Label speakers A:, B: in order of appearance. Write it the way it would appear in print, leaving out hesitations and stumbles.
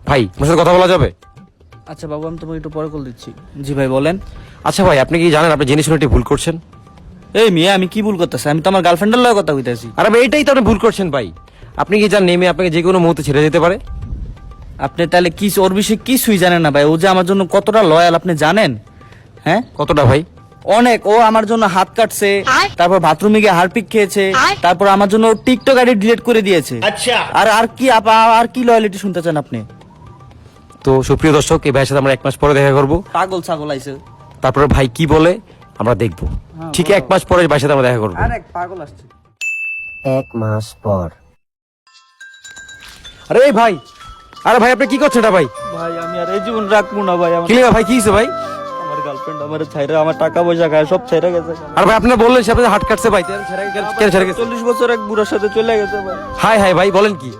A: ভাই আমার সাথে কথা বলা যাবে?
B: আচ্ছা বাবু, আমি তোমাকে একটু পরে কল দিচ্ছি। জি ভাই বলেন।
A: আচ্ছা ভাই, আপনি কি জানেন আপনি জেনে শুনে একটি ভুল করছেন?
B: এই মিয়া, আমি কি ভুল করতেছি? আমি তো আমার গার্লফ্রেন্ডের লগে কথা কইতাছি।
A: আর ভাই এটাই তো আপনি ভুল করছেন ভাই। আপনি কি জানেন মেয়ে আপনাকে যে কোনো মুহূর্তে ছেড়ে যেতে পারে?
B: আপনি তাহলে কি ওর বিষয়ে কিছুই জানেন না ভাই। ও যে আমার জন্য কতটা লয়াল আপনি জানেন? হ্যাঁ,
A: কতটা ভাই?
B: অনেক। ও আমার জন্য হাত কাটছে, তারপর বাথরুমে গিয়ে হারপিক খেয়েছে, তারপর আমার জন্য টিকটক আইডি ডিলিট করে দিয়েছে। আচ্ছা, আর কি আর কি লয়ালিটি শুনতে চান আপনি?
A: তো সুপ্রিয় দর্শক, এই ভাইয়ের সাথে আমরা 1 মাস পরে দেখা করব।
B: পাগল ছাগল আইছে।
A: তারপরে ভাই কি বলে আমরা দেখবো। ঠিক 1 মাস পরে ভাইয়ের সাথে আমরা দেখা করবো।
B: আরে পাগল আসছে।
C: 1 মাস পর।
A: আরে এই ভাই, আরে ভাই আপনি কি করছেন এটা ভাই?
B: ভাই আমি আর এই জীবন রাখবো না ভাই।
A: কি ভাই, কি হয়েছে ভাই?
B: আমার গার্লফ্রেন্ড আমার ছাইরা, আমার টাকা পয়সা খায়, সব ছাইরা গেছে।
A: আর ভাই আপনি বললেন সে আপনার হাত কাটছে ভাই, কেন ছেড়ে গেছে?
B: 40 বছর এক বুড়ার সাথে চলে গেছে ভাই।
A: হাই হাই ভাই, বলেন কি?